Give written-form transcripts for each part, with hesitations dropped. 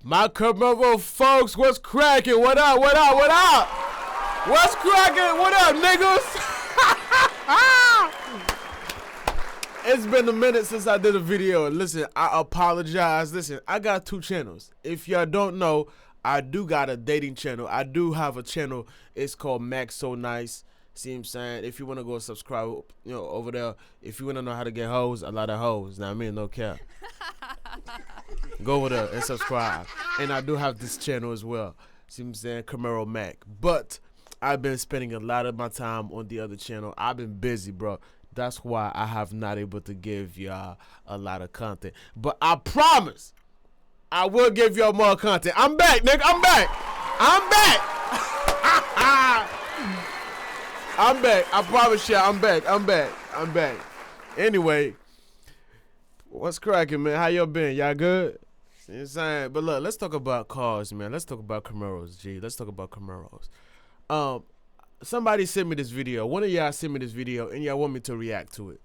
My Camaro folks, what's cracking? What up? What up? What up? What's cracking? What up, niggas? It's been a minute since I did a video. Listen, I apologize. Listen, I got 2 channels. If y'all don't know, I do got a dating channel. I do have a channel. It's called Max So Nice. See what I'm saying? If you want to go subscribe, over there. If you want to know how to get hoes, a lot of hoes. Now, I mean, no cap. Go over there and subscribe. And I do have this channel as well. See what I'm saying? Camaro Mac. But I've been spending a lot of my time on the other channel. I've been busy, bro. That's why I have not able to give y'all a lot of content. But I promise I will give y'all more content. I'm back, nigga. I'm back. I'm back. I'm back. I promise you, I'm back. I'm back. I'm back. Anyway, what's cracking, man? How y'all been? Y'all good? You know what I'm saying? But look, let's talk about cars, man. Let's talk about Camaros, G. Let's talk about Camaros. Somebody sent me this video. One of y'all sent me this video, and y'all want me to react to it.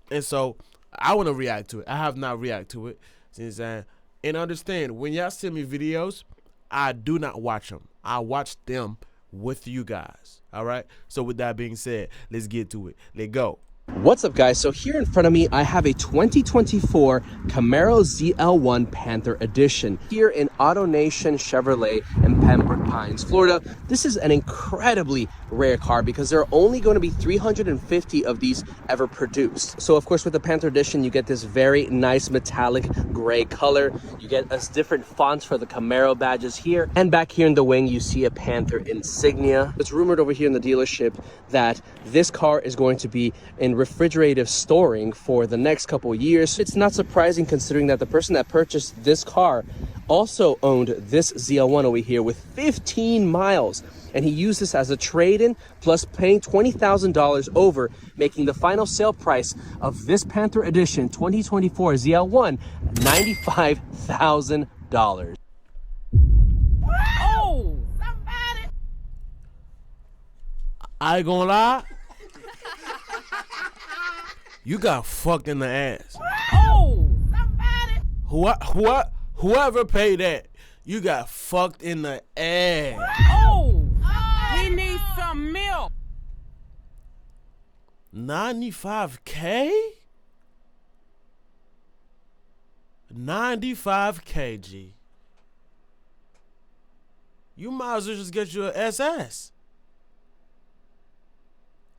And so, I want to react to it. I have not reacted to it. See what I'm saying? And understand, when y'all send me videos, I do not watch them. I watch them with you guys. All right? So, with that being said, let's get to it. Let's go. What's up, guys? So here in front of me, I have a 2024 Camaro ZL1 Panther Edition here in AutoNation Chevrolet in Pembroke Pines, Florida. This is an incredibly rare car because there are only going to be 350 of these ever produced. So of course, with the Panther Edition, you get this very nice metallic gray color. You get us different fonts for the Camaro badges here. And back here in the wing, you see a Panther insignia. It's rumored over here in the dealership that this car is going to be in refrigerative storing for the next couple years. It's not surprising considering that the person that purchased this car also owned this ZL1 over here with 15 miles, and he used this as a trade-in plus paying $20,000 over, making the final sale price of this Panther Edition 2024 ZL1 $95,000. Oh, somebody! I ain't gonna lie. You got fucked in the ass. Oh, somebody. Whoever paid that, you got fucked in the ass. Oh, he needs some milk. 95K? 95K, G. You might as well just get you an SS.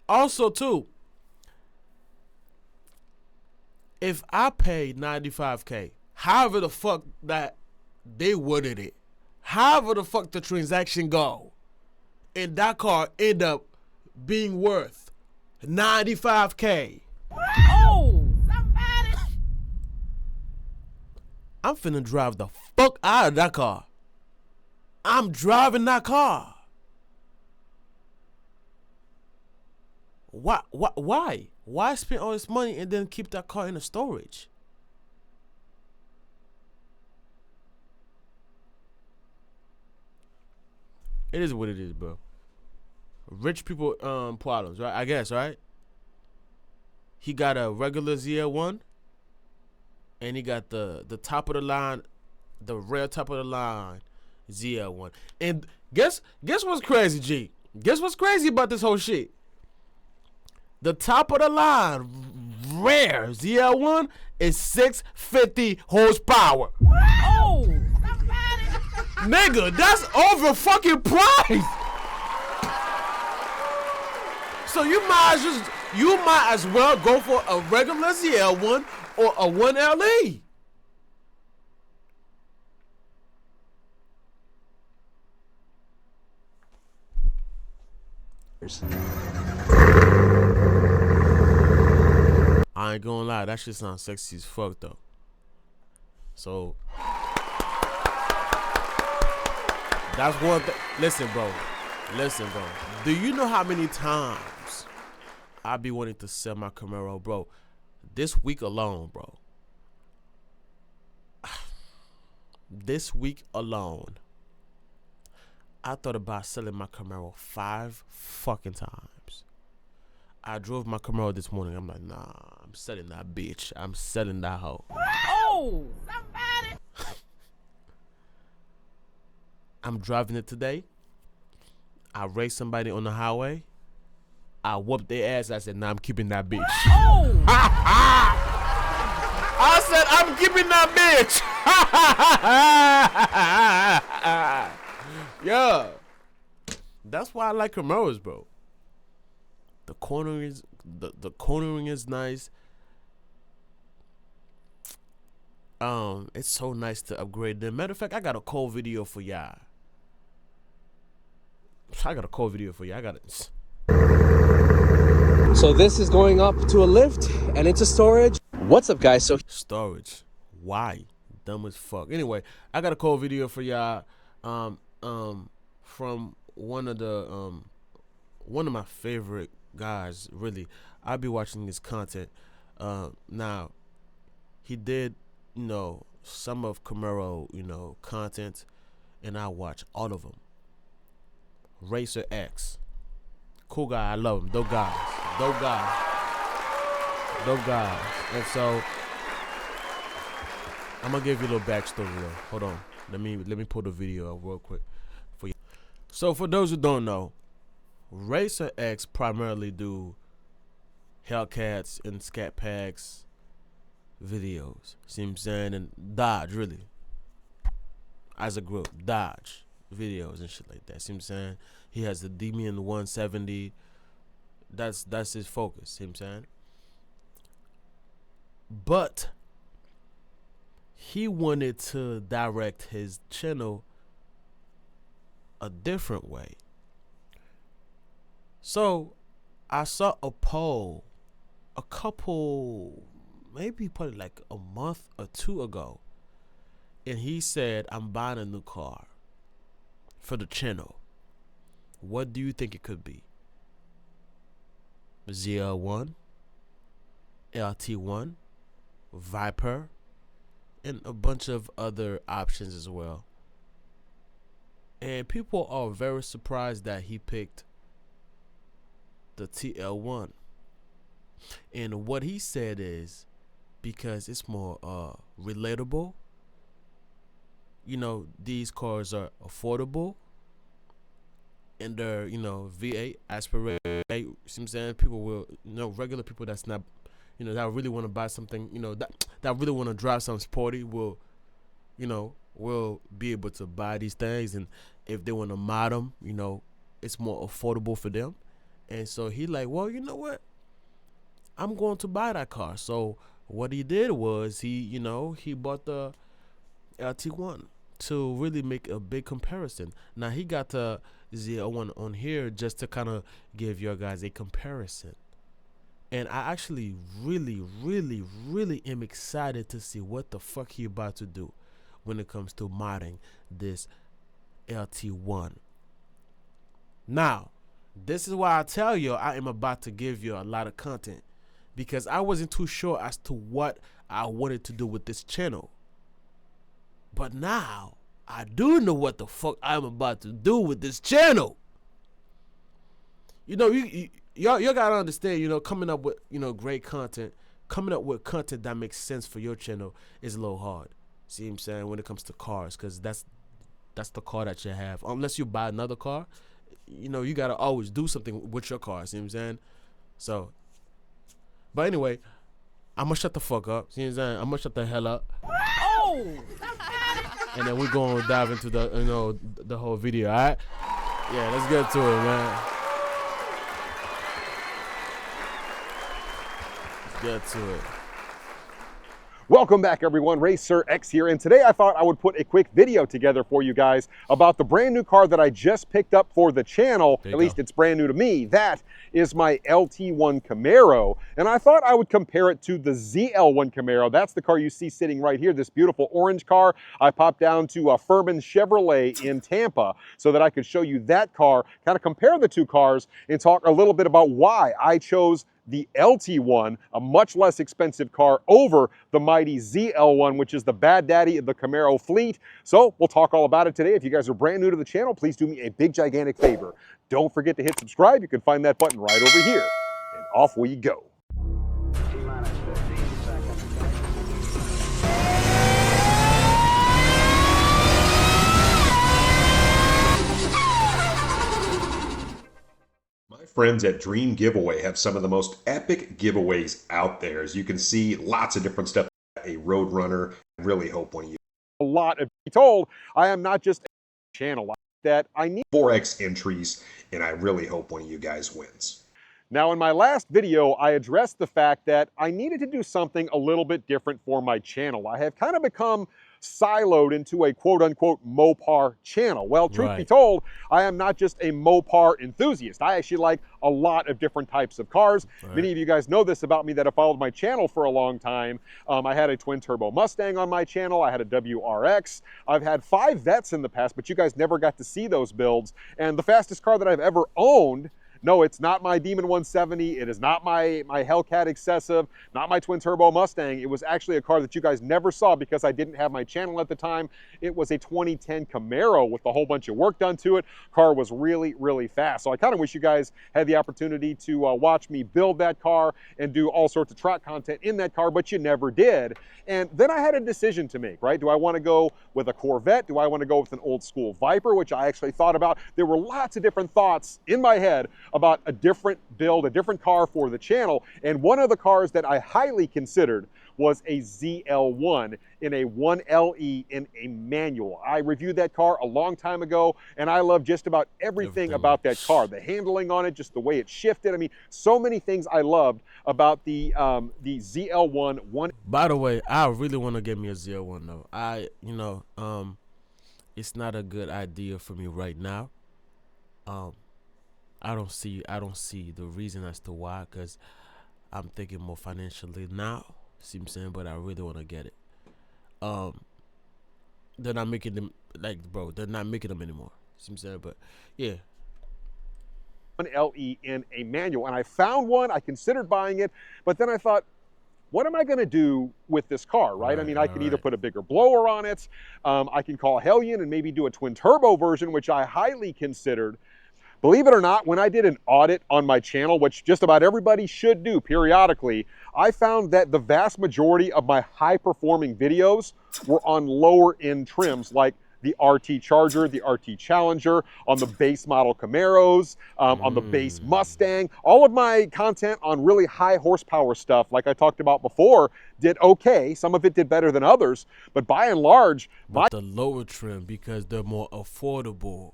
Also, too, if I paid 95K, however the fuck that they worded it, however the fuck the transaction go, and that car end up being worth 95K. Oh, somebody! I'm finna drive the fuck out of that car. I'm driving that car. Why? Why spend all this money and then keep that car in the storage? It is what it is, bro. Rich people problems, right? I guess, right? He got a regular ZL1 and he got the top of the line, the rare top of the line ZL1. And guess what's crazy, G? Guess what's crazy about this whole shit? The top of the line rare ZL1 is 650 horsepower. Oh, nigga, that's over fucking price. So you might as well go for a regular ZL1 or a 1LE. I ain't gonna lie, that shit sounds sexy as fuck though. So that's one thing. Listen, bro. Do you know how many times I be wanting to sell my Camaro, bro? This week alone, bro. This week alone, I thought about selling my Camaro 5 fucking times. I drove my Camaro this morning. I'm like, nah, I'm selling that bitch. I'm selling that hoe. Oh, somebody. I'm driving it today. I race somebody on the highway. I whooped their ass. I said, nah, I'm keeping that bitch. Oh! I said, I'm keeping that bitch. Yeah. That's why I like Camaros, bro. The cornering is nice. It's so nice to upgrade them. Matter of fact, I got a cool video for y'all. I got it. So this is going up to a lift and into storage. What's up, guys? So storage. Why? Dumb as fuck. Anyway, I got a cool video for y'all. From one of my favorite guys. Really, I'll be watching his content. Now, he did, some of Camaro, content, and I watch all of them. Racer X. Cool guy, I love him. Dope guys. And so I'm gonna give you a little backstory though. Hold on. Let me pull the video up real quick for you. So for those who don't know, Racer X primarily do Hellcats and Scat Packs videos. See what I'm saying? And Dodge, really. As a group, Dodge videos and shit like that. See what I'm saying? He has the Demian 170. That's his focus. See what I'm saying? But he wanted to direct his channel a different way. So I saw a poll a couple, maybe probably like a month or two ago, and he said, I'm buying a new car for the channel. What do you think it could be? ZL1, LT1, Viper, and a bunch of other options as well. And people are very surprised that he picked the TL1. And what he said is because it's more relatable. These cars are affordable. And they're, V8 aspirated. See what I'm saying? People will, regular people that's not, that really want to buy something, that really want to drive something sporty will be able to buy these things. And if they want to mod them, it's more affordable for them. And so he like, well, you know what? I'm going to buy that car. So what he did was he bought the LT1 to really make a big comparison. Now he got the ZL1 on here just to kind of give you guys a comparison. And I actually really, really, really am excited to see what the fuck he about to do when it comes to modding this LT1. Now, this is why I tell you I am about to give you a lot of content, because I wasn't too sure as to what I wanted to do with this channel. But now I do know what the fuck I'm about to do with this channel. Y'all gotta understand, coming up with, great content, coming up with content that makes sense for your channel is a little hard. See what I'm saying? When it comes to cars, because that's the car that you have. Unless you buy another car, you gotta always do something with your car. See what I'm saying? So, but anyway, I'm gonna shut the fuck up. See what I'm saying? I'm gonna shut the hell up. Oh! And then we're gonna dive into the whole video. All right? Yeah, let's get to it, man. Get to it. Welcome back, everyone. Racer X here, and today I thought I would put a quick video together for you guys about the brand new car that I just picked up for the channel. At least it's brand new to me. That is my LT1 Camaro, and I thought I would compare it to the ZL1 Camaro. That's the car you see sitting right here, this beautiful orange car. I popped down to Furman Chevrolet in Tampa so that I could show you that car, kind of compare the two cars, and talk a little bit about why I chose the LT1, a much less expensive car, over the mighty ZL1, which is the bad daddy of the Camaro fleet. So we'll talk all about it today. If you guys are brand new to the channel, please do me a big, gigantic favor. Don't forget to hit subscribe. You can find that button right over here. And off we go. friends at Dream Giveaway have some of the most epic giveaways out there. As you can see, lots of different stuff. A Roadrunner. I really hope one of you. A lot of be told, I am not just a channel like that. I need 4X entries, and I really hope one of you guys wins. Now, in my last video, I addressed the fact that I needed to do something a little bit different for my channel. I have kind of become siloed into a quote-unquote Mopar channel. Well, truth be told, I am not just a Mopar enthusiast. I actually like a lot of different types of cars. Many of you guys know this about me that have followed my channel for a long time. I had a twin-turbo Mustang on my channel. I had a WRX. I've had 5 Vets in the past, but you guys never got to see those builds. And the fastest car that I've ever owned, no, it's not my Demon 170. It is not my Hellcat Excessive, not my twin-turbo Mustang. It was actually a car that you guys never saw because I didn't have my channel at the time. It was a 2010 Camaro with a whole bunch of work done to it. Car was really, really fast. So I kind of wish you guys had the opportunity to watch me build that car and do all sorts of track content in that car, but you never did. And then I had a decision to make, right? Do I want to go with a Corvette? Do I want to go with an old school Viper, which I actually thought about? There were lots of different thoughts in my head about a different build, a different car for the channel. And one of the cars that I highly considered was a ZL1 in a 1LE in a manual. I reviewed that car a long time ago, and I love just about everything about that car. The handling on it, just the way it shifted. I mean, so many things I loved about the ZL1. By the way, I really want to get me a ZL1 though. It's not a good idea for me right now. I don't see the reason as to why, because I'm thinking more financially now. See what I'm saying? But I really want to get it. They're not making them, they're not making them anymore. See what I'm saying? But yeah. 1LE in a manual, and I found one. I considered buying it, but then I thought, what am I going to do with this car, right? I mean, I can either put a bigger blower on it. I can call Hellion and maybe do a twin turbo version, which I highly considered. Believe it or not, when I did an audit on my channel, which just about everybody should do periodically, I found that the vast majority of my high-performing videos were on lower-end trims like the RT Charger, the RT Challenger, on the base model Camaros, on the base Mustang. All of my content on really high horsepower stuff, like I talked about before, did okay. Some of it did better than others, but by and large, the lower trim, because they're more affordable.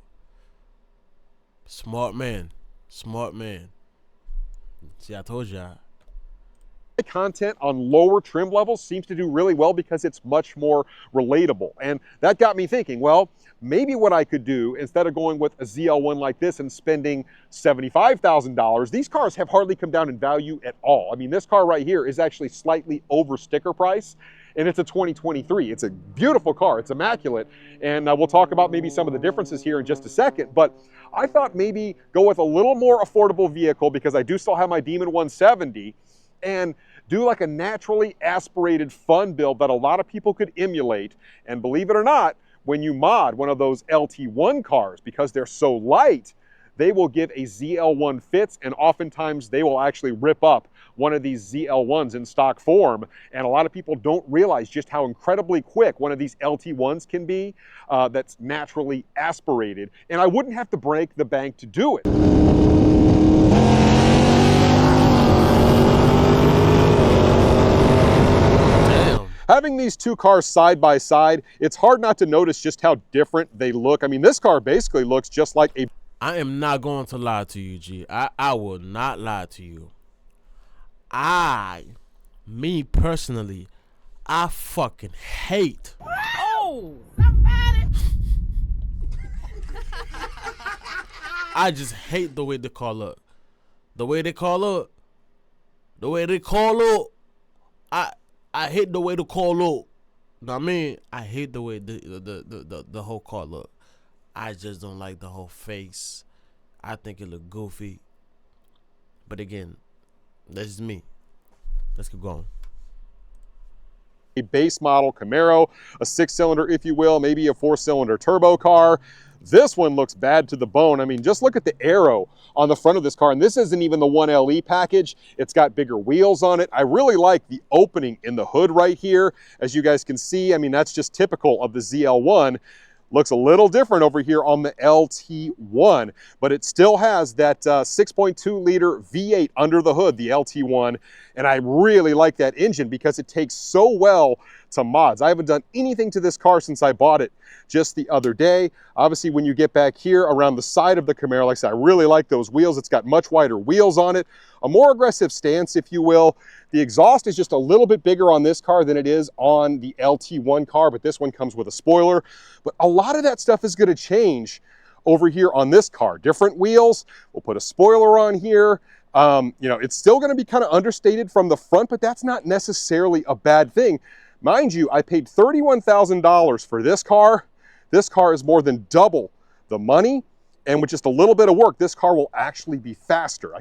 Smart man. See, I told y'all. Content on lower trim levels seems to do really well because it's much more relatable. And that got me thinking, well, maybe what I could do, instead of going with a ZL1 like this and spending $75,000, these cars have hardly come down in value at all. I mean, this car right here is actually slightly over sticker price, and it's a 2023. It's a beautiful car. It's immaculate. And we'll talk about maybe some of the differences here in just a second. But I thought maybe go with a little more affordable vehicle, because I do still have my Demon 170, and do like a naturally aspirated fun build that a lot of people could emulate. And believe it or not, when you mod one of those LT1 cars, because they're so light, they will give a ZL1 fits, and oftentimes they will actually rip up one of these ZL1s in stock form. And a lot of people don't realize just how incredibly quick one of these LT1s can be that's naturally aspirated. And I wouldn't have to break the bank to do it. Having these two cars side by side, it's hard not to notice just how different they look. I mean, this car basically looks just like a... I am not going to lie to you, G. I will not lie to you. Me personally, I fucking hate. Oh, somebody. I just hate the way they call up. I hate the way the car look. I mean, I hate the way the whole car look. I just don't like the whole face. I think it look goofy. But again, that's just me. Let's keep going. A base model Camaro, a 6-cylinder, if you will, maybe a 4-cylinder turbo car. This one looks bad to the bone. I mean, just look at the arrow on the front of this car. And this isn't even the 1LE package. It's got bigger wheels on it. I really like the opening in the hood right here. As you guys can see, I mean, that's just typical of the ZL1. Looks a little different over here on the LT1, but it still has that 6.2 liter V8 under the hood, the LT1, and I really like that engine because it takes so well to mods. I haven't done anything to this car since I bought it just the other day. Obviously, when you get back here around the side of the Camaro, like I said, I really like those wheels. It's got much wider wheels on it, a more aggressive stance, if you will. The exhaust is just a little bit bigger on this car than it is on the LT1 car, but this one comes with a spoiler. But a lot of that stuff is going to change over here on this car. Different wheels. We'll put a spoiler on here. You know, it's still going to be kind of understated from the front, but that's not necessarily a bad thing. Mind you, I paid $31,000 for this car. This car is more than double the money, and with just a little bit of work, this car will actually be faster.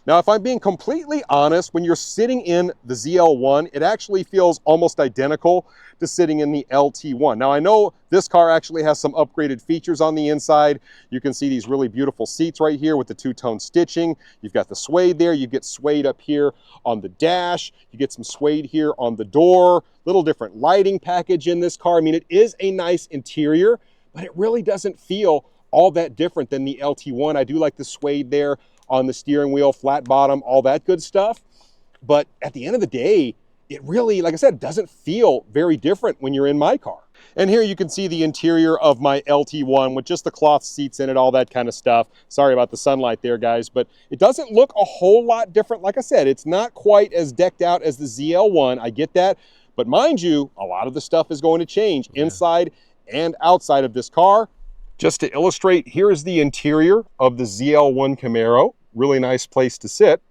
Now, if I'm being completely honest, when you're sitting in the ZL1, it actually feels almost identical to sitting in the LT1. Now, I know this car actually has some upgraded features on the inside. You can see these really beautiful seats right here with the two-tone stitching. You've got the suede there. You get suede up here on the dash. You get some suede here on the door. Little different lighting package in this car. I mean, it is a nice interior, but it really doesn't feel all that different than the LT1. I do like the suede there on the steering wheel, flat bottom, all that good stuff. But at the end of the day, it really, like I said, doesn't feel very different when you're in my car. And here you can see the interior of my LT1 with just the cloth seats in it, all that kind of stuff. Sorry about the sunlight there, guys, but it doesn't look a whole lot different. Like I said, it's not quite as decked out as the ZL1. I get that. But mind you, a lot of the stuff is going to change inside and outside of this car. Just to illustrate, here is the interior of the ZL1 Camaro. Really nice place to sit.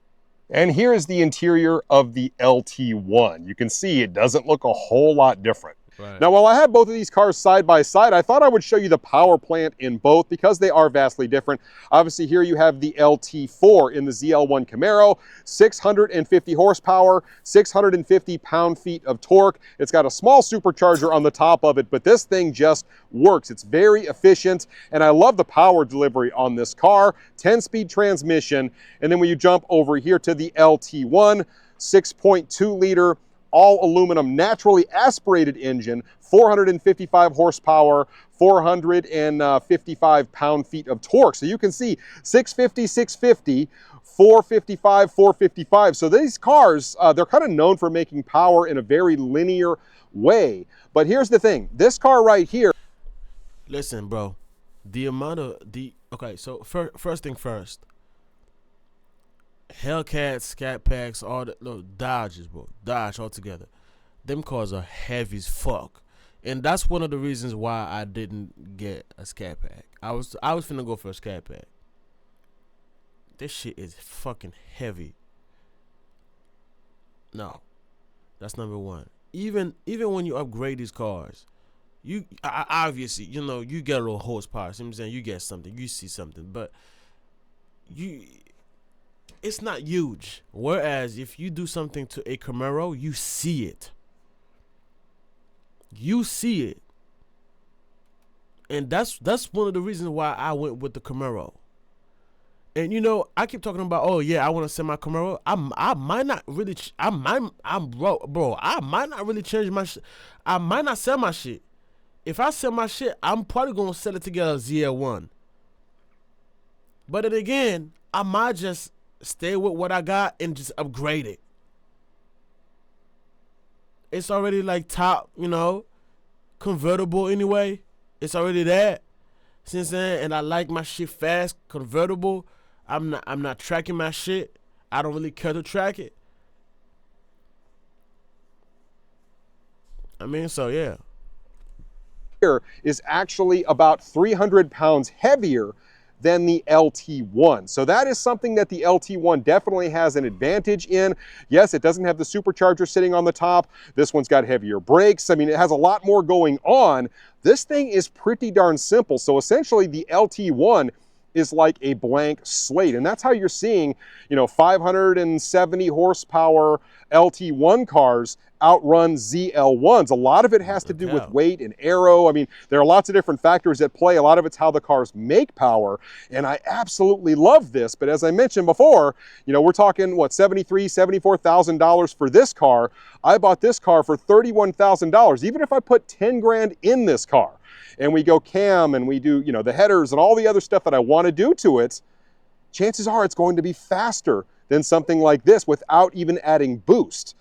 And here is the interior of the LT1. You can see it doesn't look a whole lot different. Right. Now, while I have both of these cars side by side, I thought I would show you the power plant in both because they are vastly different. Obviously, here you have the LT4 in the ZL1 Camaro, 650 horsepower, 650 pound-feet of torque. It's got a small supercharger on the top of it, but this thing just works. It's very efficient, and I love the power delivery on this car. 10-speed transmission, and then when you jump over here to the LT1, 6.2 liter all aluminum, naturally aspirated engine, 455 horsepower, 455 pound-feet of torque. So you can see 650, 650, 455, 455. So these cars, they're kind of known for making power in a very linear way. But here's the thing, this car right here. Listen, bro, the amount of okay, so first thing first. Hellcats, Scat Packs, all the look, Dodges, bro. Dodge altogether. Them cars are heavy as fuck. And that's one of the reasons why I didn't get a Scat Pack. I was finna go for a Scat Pack. This shit is fucking heavy. No. That's number one. Even when you upgrade these cars, you obviously, you know, you get a little horsepower. You know what I'm saying? You get something, you see something, but it's not huge. Whereas if you do something to a Camaro, you see it. You see it. And that's one of the reasons why I went with the Camaro. And you know, I keep talking about, oh yeah, I want to sell my Camaro. I might not really I might not really change my shit. I might not sell my shit. If I sell my shit, I'm probably going to sell it to get a ZL1. But then again, I might just stay with what I got and just upgrade it. It's already like top, you know, convertible anyway. It's already that. Since then, and I like my shit fast, convertible. I'm not tracking my shit. I don't really care to track it. I mean, so yeah. Here is actually about 300 pounds heavier than the LT1. So that is something that the LT1 definitely has an advantage in. Yes, it doesn't have the supercharger sitting on the top. This one's got heavier brakes. I mean, it has a lot more going on. This thing is pretty darn simple. So essentially the LT1 is like a blank slate. And that's how you're seeing, you know, 570 horsepower LT1 cars outrun ZL1s. A lot of it has to do with weight and aero. I mean, there are lots of different factors at play. A lot of it's how the cars make power. And I absolutely love this. But as I mentioned before, you know, we're talking, what, $73,000, $74,000 for this car. I bought this car for $31,000. Even if I put 10 grand in this car, and we go cam and we do, you know, the headers and all the other stuff that I want to do to it, chances are it's going to be faster than something like this without even adding boost.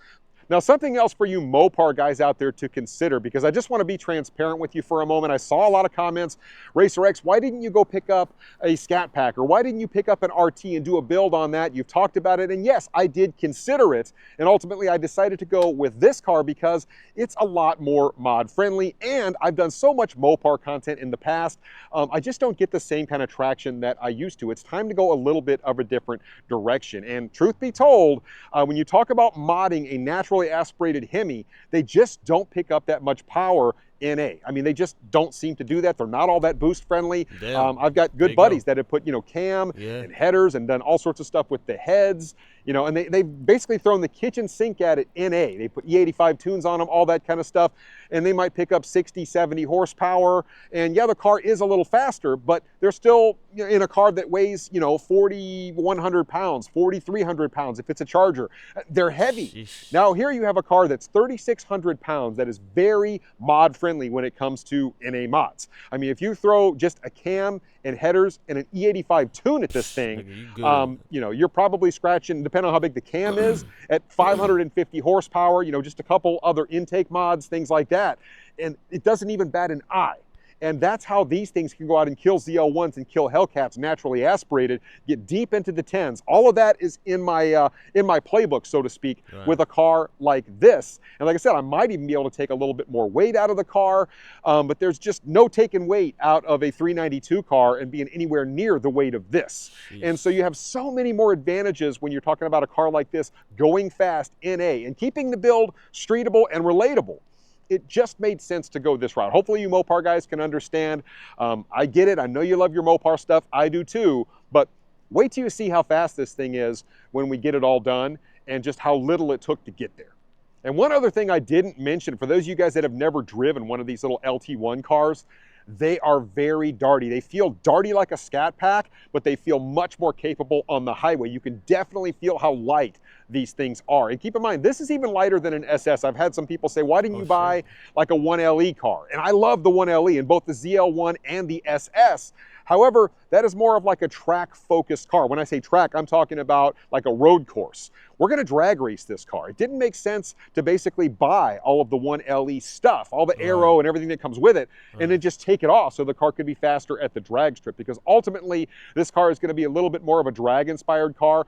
Now, something else for you Mopar guys out there to consider, because I just want to be transparent with you for a moment. I saw a lot of comments, Racer X, why didn't you go pick up a Scat Pack, or why didn't you pick up an RT and do a build on that? You've talked about it, and yes, I did consider it, and ultimately I decided to go with this car because it's a lot more mod friendly, and I've done so much Mopar content in the past, I just don't get the same kind of traction that I used to. It's time to go a little bit of a different direction, and truth be told, when you talk about modding a naturally aspirated Hemi, they just don't pick up that much power in A. I mean, they just don't seem to do that. They're not all that boost friendly. I've got good buddies that have put, you know, cam and headers and done all sorts of stuff with the heads, you know, and they've basically thrown the kitchen sink at it in A. They put E85 tunes on them, all that kind of stuff, and they might pick up 60, 70 horsepower. And yeah, the car is a little faster, but they're still in a car that weighs, you know, 4,100 pounds, 4,300 pounds if it's a Charger. They're heavy. Sheesh. Now here you have a car that's 3,600 pounds that is very mod friendly when it comes to NA mods. I mean, if you throw just a cam and headers and an E85 tune at this thing, you know, you're probably scratching, depending on how big the cam is, at 550 horsepower, you know, just a couple other intake mods, things like that. And it doesn't even bat an eye. And that's how these things can go out and kill ZL1s and kill Hellcats naturally aspirated, get deep into the 10s. All of that is in my playbook, so to speak, with a car like this. And like I said, I might even be able to take a little bit more weight out of the car, but there's just no taking weight out of a 392 car and being anywhere near the weight of this. Jeez. And so you have so many more advantages when you're talking about a car like this going fast in A and keeping the build streetable and relatable. It just made sense to go this route. Hopefully you Mopar guys can understand. I get it. I know you love your Mopar stuff. I do too. But wait till you see how fast this thing is when we get it all done and just how little it took to get there. And one other thing I didn't mention, for those of you guys that have never driven one of these little LT1 cars, they are very darty. They feel darty like a Scat Pack, but they feel much more capable on the highway. You can definitely feel how light these things are. And keep in mind, this is even lighter than an SS. I've had some people say, why didn't you buy like a 1LE car? And I love the 1LE in both the ZL1 and the SS. However, that is more of like a track-focused car. When I say track, I'm talking about like a road course. We're going to drag race this car. It didn't make sense to basically buy all of the 1LE stuff, all the aero and everything that comes with it, and then just take it off so the car could be faster at the drag strip, because ultimately this car is going to be a little bit more of a drag-inspired car.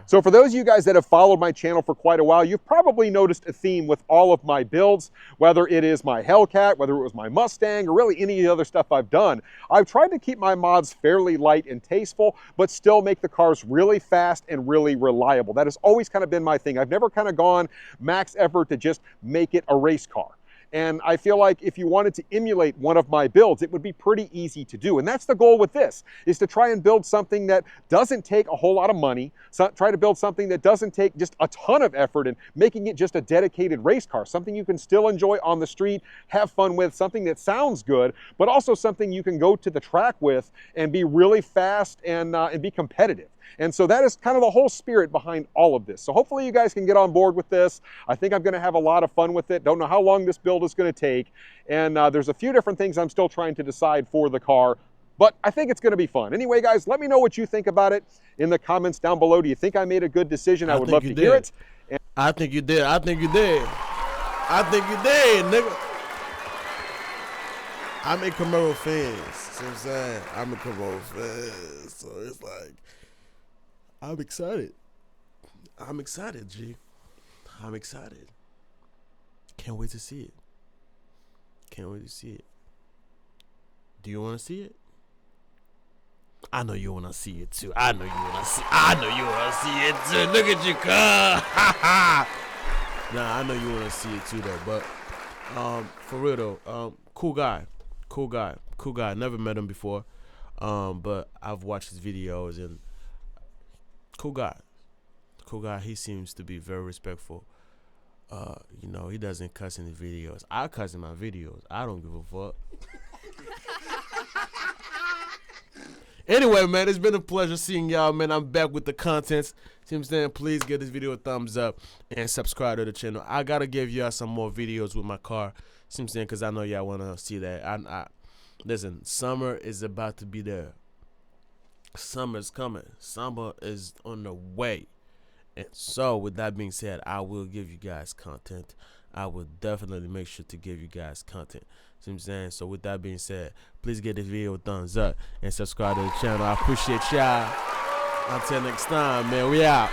So for those of you guys that have followed my channel for quite a while, you've probably noticed a theme with all of my builds, whether it is my Hellcat, whether it was my Mustang, or really any of the other stuff I've done. I've tried to keep my mods fairly light and tasteful, but still make the cars really fast and really reliable. That has always kind of been my thing. I've never kind of gone max effort to just make it a race car. And I feel like if you wanted to emulate one of my builds, it would be pretty easy to do. And that's the goal with this, is to try and build something that doesn't take a whole lot of money, try to build something that doesn't take just a ton of effort and making it just a dedicated race car, something you can still enjoy on the street, have fun with, something that sounds good, but also something you can go to the track with and be really fast and be competitive. And so that is kind of the whole spirit behind all of this. So hopefully you guys can get on board with this. I think I'm going to have a lot of fun with it. Don't know how long this build is going to take. And there's a few different things I'm still trying to decide for the car, but I think it's going to be fun. Anyway, guys, let me know what you think about it in the comments down below. Do you think I made a good decision? I would love to hear it. And I think you did. I think you did. I think you did, nigga. I'm a Camaro fan. See what I'm saying? I'm a Camaro fan. So it's like, I'm excited. I'm excited, G. I'm excited. Can't wait to see it. Can't wait to see it. Do you want to see it? I know you want to see it too. I know you want to see. I know you want to see it too. Look at you, cuz. Nah, I know you want to see it too, though. But for real though, cool guy. Never met him before, but I've watched his videos and. Cool guy. He seems to be very respectful. You know, he doesn't cuss in the videos. I cuss in my videos. I don't give a fuck. Anyway, man, it's been a pleasure seeing y'all, man. I'm back with the contents. See what I'm saying? Please give this video a thumbs up and subscribe to the channel. I gotta give y'all some more videos with my car. See what I'm saying? Because I know y'all want to see that. Listen, summer is about to be there. Summer's coming. Summer is on the way. And so, with that being said, I will give you guys content. I will definitely make sure to give you guys content. See what I'm saying? So, with that being said, please give this video a thumbs up and subscribe to the channel. I appreciate y'all. Until next time, man, we out.